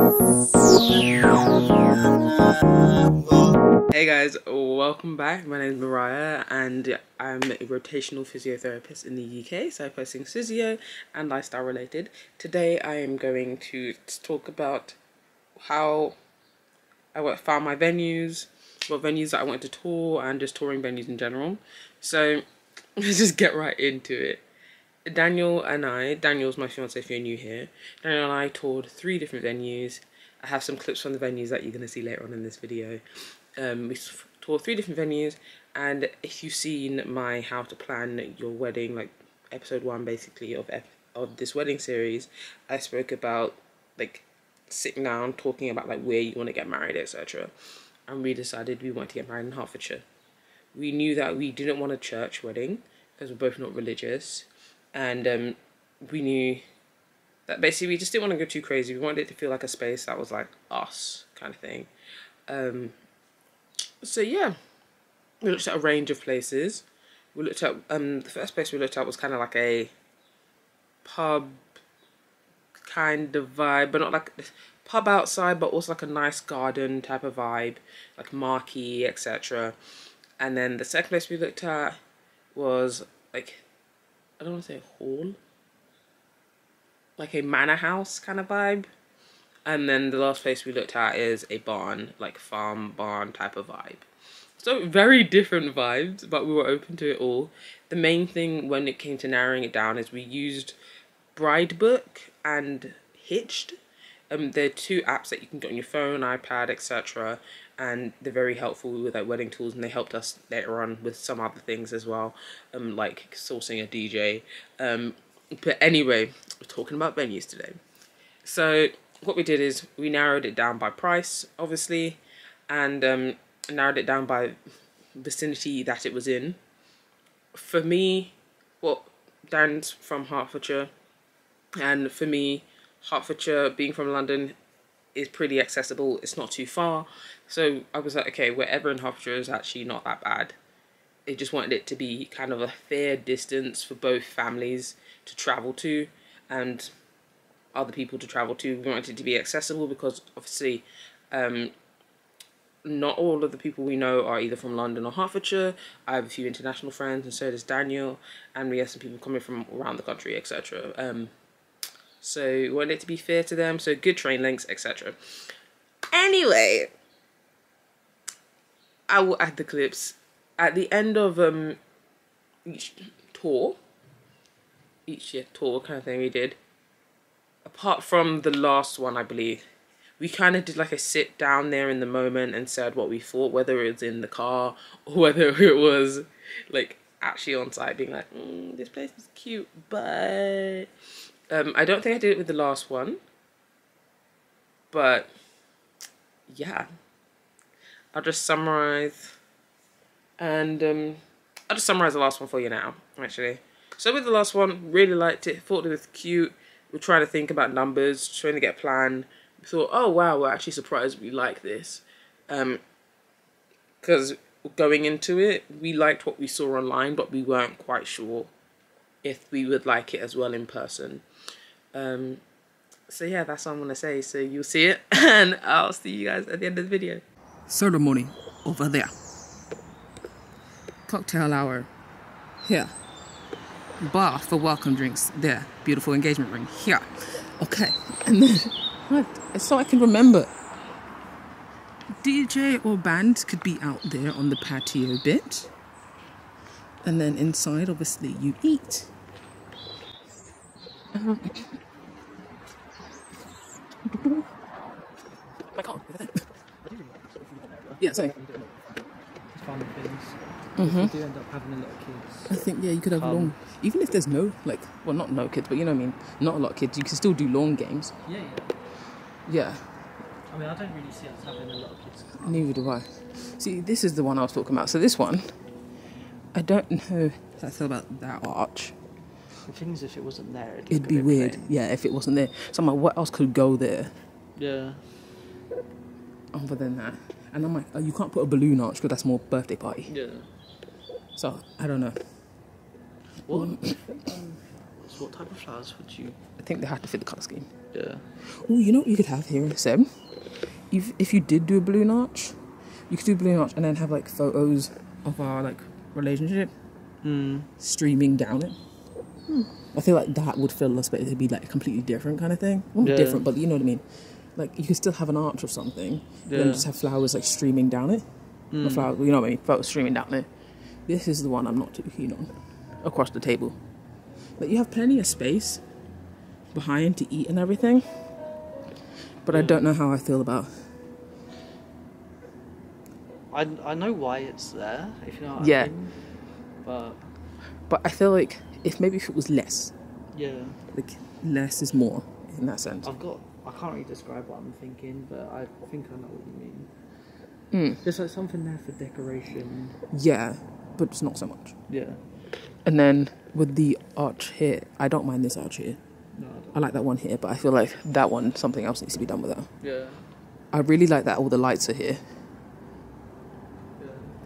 Hey guys, welcome back. My name is Mariah and I'm a rotational physiotherapist in the UK, so I'm posting physio and lifestyle related. Today I am going to talk about how I found my venues, what venues that I went to tour, and just touring venues in general. So let's just get right into it. Daniel's my fiance if you're new here. Daniel and I toured 3 different venues. I have some clips from the venues that you're going to see later on in this video. We toured 3 different venues, and if you've seen my how to plan your wedding, like episode 1 basically of this wedding series, I spoke about like sitting down, talking about like where you want to get married, etc. And we decided we wanted to get married in Hertfordshire. We knew that we didn't want a church wedding because we're both not religious. And we knew that basically we just didn't want to go too crazy. We wanted it to feel like a space that was like us kind of thing. So yeah, we looked at a range of places. We looked at the first place we looked at was kind of like a pub kind of vibe, but not like pub outside, but also like a nice garden type of vibe, like marquee, etc. And then the second place we looked at was like, I don't want to say a hall, like a manor house kind of vibe. And then the last place we looked at is a barn, like farm barn type of vibe. So very different vibes, but we were open to it all. The main thing when it came to narrowing it down is we used Bridebook and Hitched. They're 2 apps that you can get on your phone, iPad, etc. And they're very helpful with like wedding tools, and they helped us later on with some other things as well, like sourcing a DJ. But anyway, we're talking about venues today. So what we did is we narrowed it down by price, obviously, and narrowed it down by vicinity that it was in. For me, Dan's from Hertfordshire, and for me, Hertfordshire, being from London, is pretty accessible. It's not too far. So I was like, okay, wherever in Hertfordshire is actually not that bad. I just wanted it to be kind of a fair distance for both families to travel to and other people to travel to. We wanted it to be accessible because obviously not all of the people we know are either from London or Hertfordshire. I have a few international friends, and so does Daniel, and we have some people coming from around the country, etc. So we wanted it to be fair to them, so good train links, etc. Anyway, I will add the clips at the end of each tour kind of thing we did. Apart from the last one, I believe, we kind of did like a sit down there in the moment and said what we thought, whether it was in the car or whether it was like actually on site, being like, this place is cute, but I don't think I did it with the last one, but yeah, I'll just summarize, and I'll just summarize the last one for you now, actually. So with the last one, really liked it, thought it was cute. We're trying to think about numbers, trying to get a plan. We thought, oh wow, we're actually surprised we like this, because going into it, we liked what we saw online, but we weren't quite sure if we would like it as well in person. So yeah, that's what I'm gonna say. So you'll see it, and I'll see you guys at the end of the video. Ceremony over there. Cocktail hour here. Bar for welcome drinks there. Beautiful engagement ring here. Okay, and then so I can remember. DJ or band could be out there on the patio bit, and then inside, obviously, you eat. Yeah, sorry. Fun things. If you do end up having a lot of kids, I think, yeah, you could have long, even if there's no, like, well, not no kids, but you know what I mean, not a lot of kids, you can still do lawn games. Yeah. Yeah. I mean, I don't really see us having a lot of kids. Neither do I. See, this is the one I was talking about. So this one, I don't know how I feel about that arch. The thing is, if it wasn't there, it'd be weird. Plain. Yeah, if it wasn't there. So I'm like, what else could go there? Yeah. Other than that. And I'm like, oh, you can't put a balloon arch because that's more birthday party. Yeah. So, I don't know. Well, What type of flowers would you? I think they have to fit the colour scheme. Yeah. Oh, you know what you could have here, Seb? If you did do a balloon arch, you could do a balloon arch and then have like photos of our like relationship streaming down it. I feel like that would fill the space. It'd be like a completely different kind of thing. Well, not different, but you know what I mean. Like you could still have an arch or something, then just have flowers like streaming down it. Not flowers, you know what I mean? Photos streaming down it. This is the one I'm not too keen on. Across the table, like you have plenty of space behind to eat and everything, but I don't know how I feel about. I know why it's there, if you know what Yeah. I mean. But I feel like if it was less, Yeah. like less is more in that sense. I can't really describe what I'm thinking, but I think I know what you mean. Just like something there for decoration. Yeah, but it's not so much. Yeah. And then with the arch here, I don't mind this arch here. No, I like that one here, but I feel like that one, something else needs to be done with that. Yeah. I really like that all the lights are here.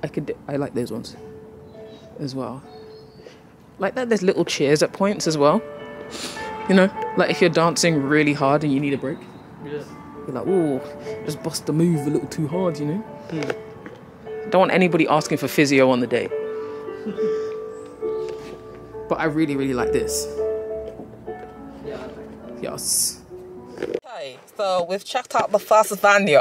Yeah. I like those ones as well. Like that there's little chairs at points as well. You know, like if you're dancing really hard and you need a break. Yeah. You're like, oh, just bust the move a little too hard, you know? Don't want anybody asking for physio on the day. But I really, really like this. Yeah. Yes. Okay, so we've checked out the first venue,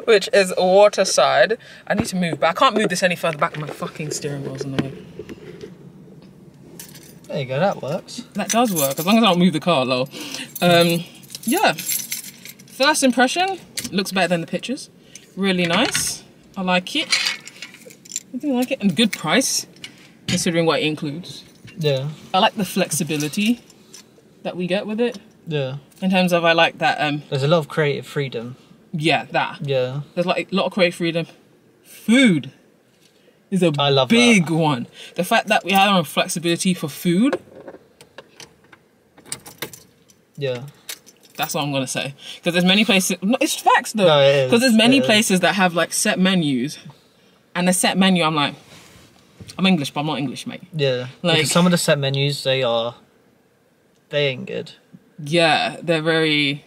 which is Waterside. I need to move, but I can't move this any further back. My fucking steering wheel's in the way. There you go, that works. That does work, as long as I don't move the car, lol. Yeah. First impression, looks better than the pictures. Really nice. I like it. I do like it. And good price, considering what it includes. Yeah. I like the flexibility that we get with it. Yeah. In terms of, I like that, There's a lot of creative freedom. yeah, that. Yeah. There's like a lot of creative freedom. Food is a I love big one. The fact that we have flexibility for food, Yeah. that's what I'm gonna say. Because there's many places. No, it's facts though. No, it is. Because there's many It is. places that have like set menus, and the set menu, I'm like, I'm English, but I'm not English, mate. Yeah. Like- Because some of the set menus, they ain't good. Yeah, they're very.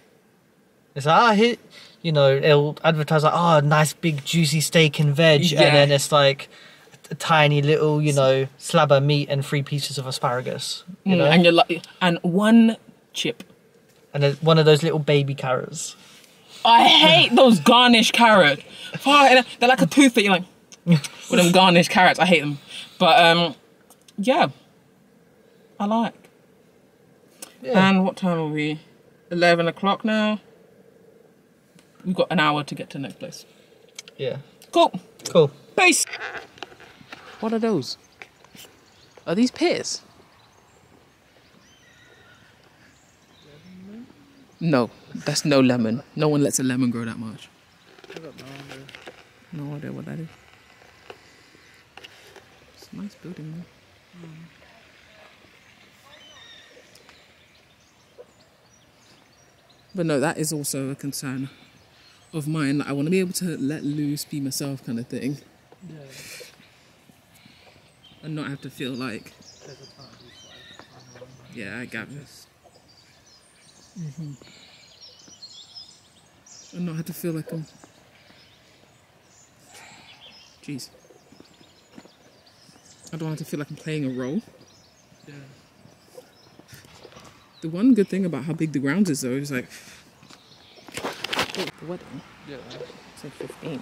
It's like, you know, it'll advertise like, oh, nice big juicy steak and veg, Yeah. and then it's like a tiny little, you know, slab of meat and 3 pieces of asparagus, you know, And you're like, and one chip. and then one of those little baby carrots. I hate those garnished carrots. They're like a tooth that you're like, with them garnished carrots. I hate them. But yeah, I like. Yeah. And what time are we? 11 o'clock now. We've got an hour to get to the next place. Yeah. Cool. Cool. Peace. What are those? Are these pears? No, that's no lemon. No one lets a lemon grow that much. No idea what that is. It's a nice building though. But no, that is also a concern of mine. I want to be able to let loose, be myself kind of thing. Yeah. And not have to feel like, yeah, I got this. And not have to feel like I'm, jeez. I don't have to feel like I'm playing a role. Yeah. The one good thing about how big the grounds is though is like, oh, the wedding, Yeah. it's like 15.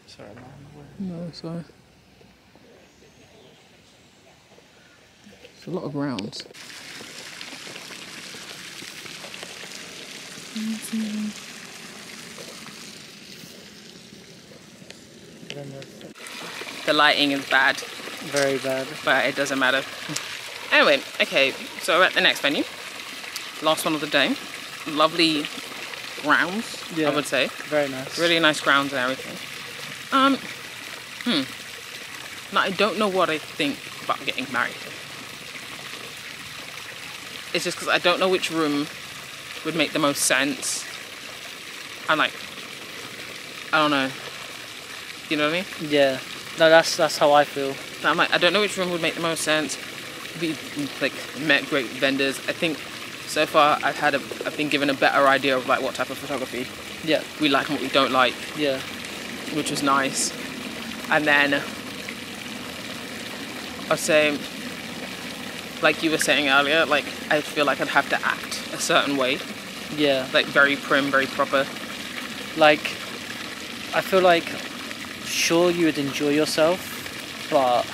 Sorry, man. No, sorry. It's a lot of grounds. The lighting is bad, Very bad. but it doesn't matter. Anyway, okay, so we're at the next venue. Last one of the day. Lovely grounds, Yeah. I would say. Very nice. Really nice grounds and everything. Now I don't know what I think about getting married. It's just because I don't know which room would make the most sense. And like, I don't know. You know what I mean? Yeah. No, that's how I feel. So I'm like, I don't know which room would make the most sense. We like met great vendors. I think so far I've been given a better idea of like what type of photography we like and what we don't like. Yeah. Which was nice. And then I was saying, like you were saying earlier, like I feel like I'd have to act a certain way. Yeah. Like very prim, very proper. Like, I feel like, sure, you would enjoy yourself, but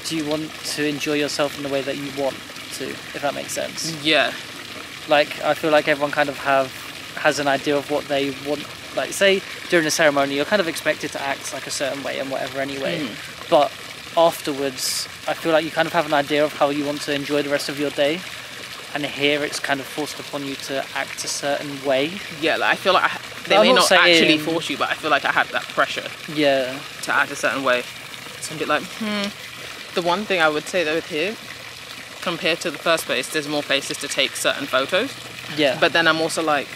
do you want to enjoy yourself in the way that you want to, if that makes sense? Yeah. Like, I feel like everyone kind of has an idea of what they want. Like, say, during a ceremony, you're kind of expected to act like a certain way and whatever anyway. But afterwards, I feel like you kind of have an idea of how you want to enjoy the rest of your day. And here it's kind of forced upon you to act a certain way. Yeah, like I feel like they may not actually force you, but I feel like I have that pressure. Yeah. To act a certain way. So I'm a bit like, The one thing I would say though with here, compared to the first place, there's more places to take certain photos. Yeah. But then I'm also like,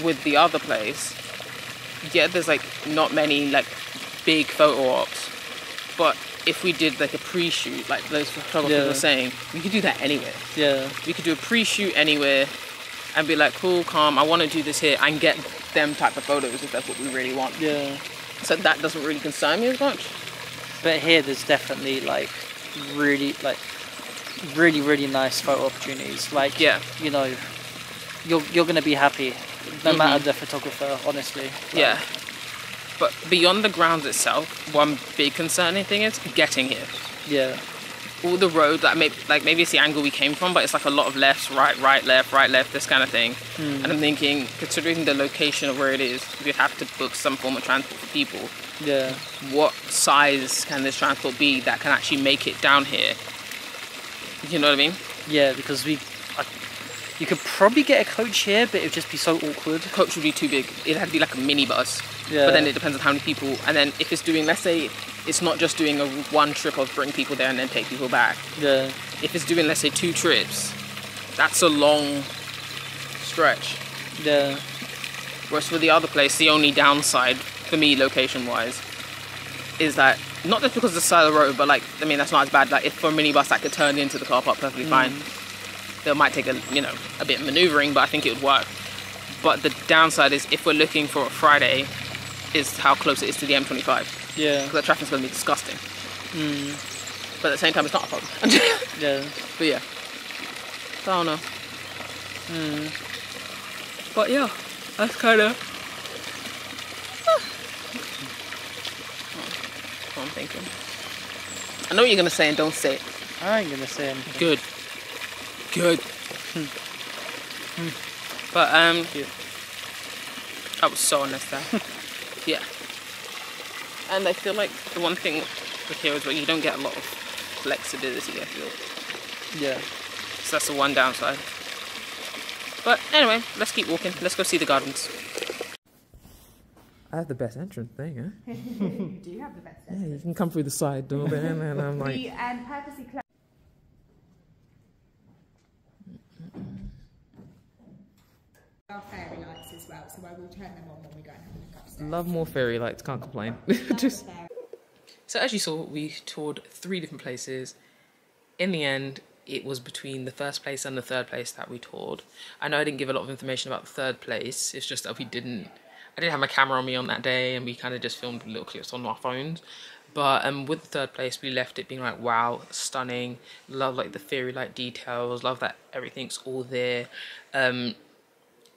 with the other place, yeah, there's like not many like big photo ops. But if we did like a pre-shoot, like those photographers were saying, we could do that anywhere. Yeah. We could do a pre-shoot anywhere and be like, cool, calm, I want to do this here and get them type of photos if that's what we really want. Yeah. So that doesn't really concern me as much. But here there's definitely like really nice photo opportunities. Like, you know, you're going to be happy no matter the photographer, honestly. Like, yeah. But beyond the grounds itself, one big concerning thing is getting here. Yeah. All the roads, like maybe it's the angle we came from, but it's like a lot of lefts, right, left, this kind of thing. And I'm thinking, considering the location of where it is, we have to book some form of transport for people. Yeah. What size can this transport be that can actually make it down here? You know what I mean? Yeah, because you could probably get a coach here, but it would just be so awkward. The coach would be too big. It'd have to be like a minibus. Yeah. But then it depends on how many people. And then if it's doing, let's say, it's not just doing a one trip of bring people there and then take people back. Yeah. If it's doing, let's say, 2 trips, that's a long stretch. Yeah. Whereas for the other place, the only downside for me, location-wise, is that not just because of the side of the road, but like, I mean, that's not as bad. Like, if for a minibus that could turn into the car park perfectly fine. It might take a bit of maneuvering, but I think it would work. But the downside is if we're looking for a Friday, is how close it is to the M25. Yeah. Because the traffic's going to be disgusting. But at the same time, it's not a problem. Yeah. But yeah. So I don't know. But yeah, that's kind of what I'm thinking. I know what you're going to say and don't say it. I ain't going to say anything. Good. But I was so unnecessary. Yeah. And I feel like the one thing with here is where you don't get a lot of flexibility, I feel. Yeah. So that's the one downside. But anyway, let's keep walking. Let's go see the gardens. I have the best entrance thing, huh? You do have the best entrance. Yeah, you can come through the side door there and I'm like... We purposely closed. Our fairy lights as well, so I will turn them on when we go and have a look upstairs. Love more fairy lights, can't complain. Just... So as you saw, we toured 3 different places. In the end, it was between the first place and the third place that we toured. I know I didn't give a lot of information about the third place, it's just that I didn't have my camera on me on that day and we kind of just filmed little clips on our phones. But with the third place, we left it being like, wow, stunning. Love like the fairy light details, love that everything's all there.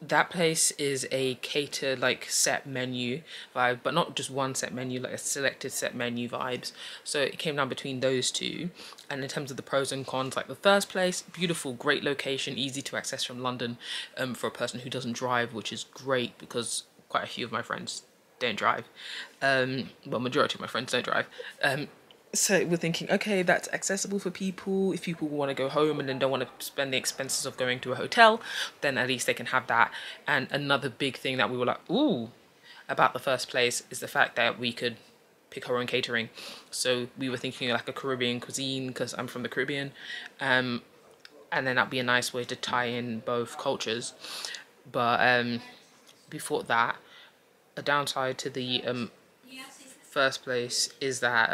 That place is a catered like set menu vibe, but not just one set menu, like a selected set menu vibes. So it came down between those two. And in terms of the pros and cons, like the first place, beautiful, great location, easy to access from London for a person who doesn't drive, which is great because quite a few of my friends don't drive. Well, majority of my friends don't drive. So we're thinking, okay, that's accessible for people. If people want to go home and then don't want to spend the expenses of going to a hotel, then at least they can have that. And another big thing that we were like, ooh, about the first place is the fact that we could pick our own catering. So we were thinking like a Caribbean cuisine because I'm from the Caribbean. and then that'd be a nice way to tie in both cultures. But before that, a downside to the first place is that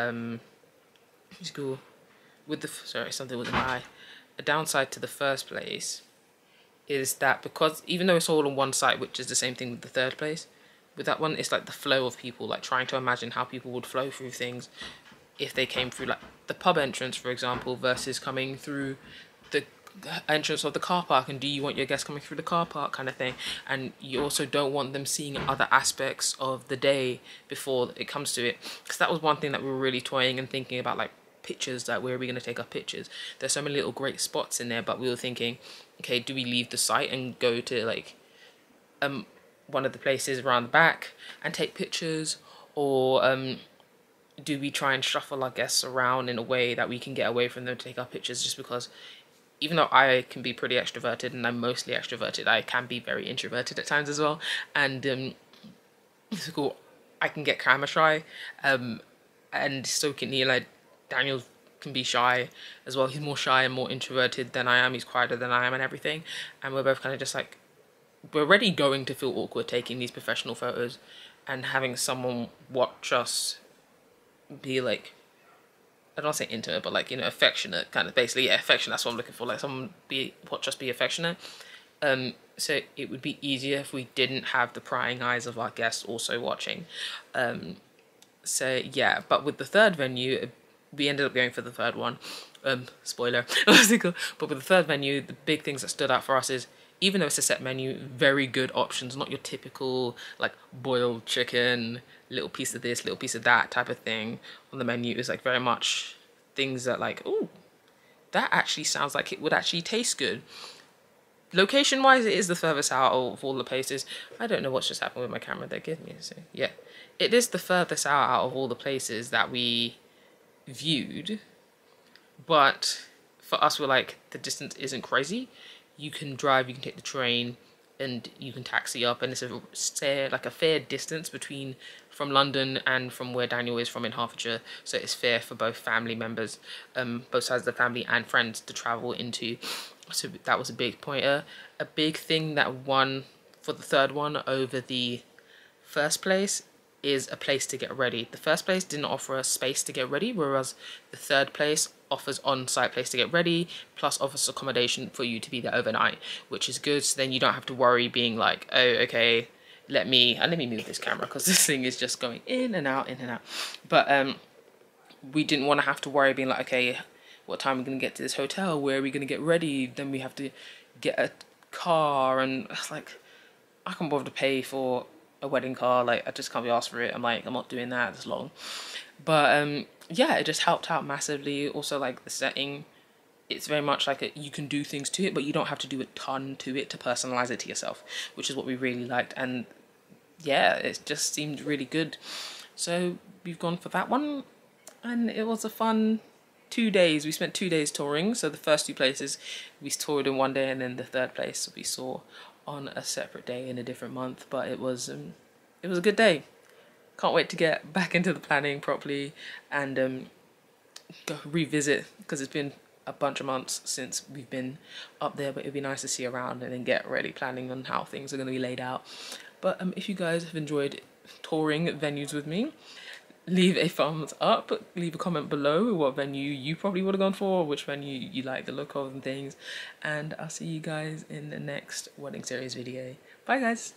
with the sorry, something with an eye. A downside to the first place is that because even though it's all on one site, which is the same thing with the third place, with that one it's like the flow of people, like trying to imagine how people would flow through things if they came through like the pub entrance, for example, versus coming through the entrance of the car park, and do you want your guests coming through the car park kind of thing. And you also don't want them seeing other aspects of the day before it comes to it, because that was one thing that we were really toying and thinking about, like pictures, like where are we going to take our pictures. There's so many little great spots in there, but we were thinking, okay, do we leave the site and go to like one of the places around the back and take pictures, or do we try and shuffle our guests around in a way that we can get away from them to take our pictures? Just because even though I can be pretty extroverted and I'm mostly extroverted, I can be very introverted at times as well, and it's cool, I can get camera shy, and so can he. Like Daniel can be shy as well. He's more shy and more introverted than I am. He's quieter than I am and everything, and we're both kind of just like, we're already going to feel awkward taking these professional photos, and having someone watch us be like, I don't want to say intimate, but like, you know, affectionate, kind of, basically, yeah, affectionate, that's what I'm looking for, like someone watch us be affectionate. So it would be easier if we didn't have the prying eyes of our guests also watching. So yeah, but with the third venue, we ended up going for the third one. Spoiler, but with the third venue, the big things that stood out for us is, even though it's a set menu, very good options, not your typical like boiled chicken, little piece of this, little piece of that type of thing on the menu. Is like very much things that like, oh, that actually sounds like it would actually taste good. Location wise, it is the furthest out of all the places. I don't know what's just happened with my camera there, give me a second. Yeah, it is the furthest out of all the places that we viewed, but for us, we're like, the distance isn't crazy. You can drive, you can take the train, and you can taxi up, and it's a fair distance from London and from where Daniel is from in Hertfordshire, so it's fair for both family members, both sides of the family and friends to travel into. So that was a big pointer. A big thing that won for the third one over the first place is a place to get ready. The first place didn't offer a space to get ready, whereas the third place offers on-site place to get ready, plus offers accommodation for you to be there overnight, which is good. So then you don't have to worry being like, oh, okay, let me move this camera because this thing is just going in and out, in and out. But we didn't want to have to worry being like, okay, what time are we going to get to this hotel? Where are we going to get ready? Then we have to get a car, and it's like, I can't bother to pay for a wedding car. Like, I just can't be asked for it. I'm like, I'm not doing that this long. But yeah, it just helped out massively. Also, like the setting, it's very much like you can do things to it, but you don't have to do a ton to it to personalize it to yourself, which is what we really liked. And yeah, it just seemed really good. So we've gone for that one, and it was a fun 2 days. We spent 2 days touring. So the first two places we toured in one day, and then the third place we saw on a separate day in a different month. But it was a good day. Can't wait to get back into the planning properly and go revisit, because it's been a bunch of months since we've been up there, but it'd be nice to see around and then get ready planning on how things are going to be laid out. But if you guys have enjoyed touring venues with me, leave a thumbs up, leave a comment below what venue you probably would have gone for, which venue you like the look of and things, and I'll see you guys in the next wedding series video. Bye guys.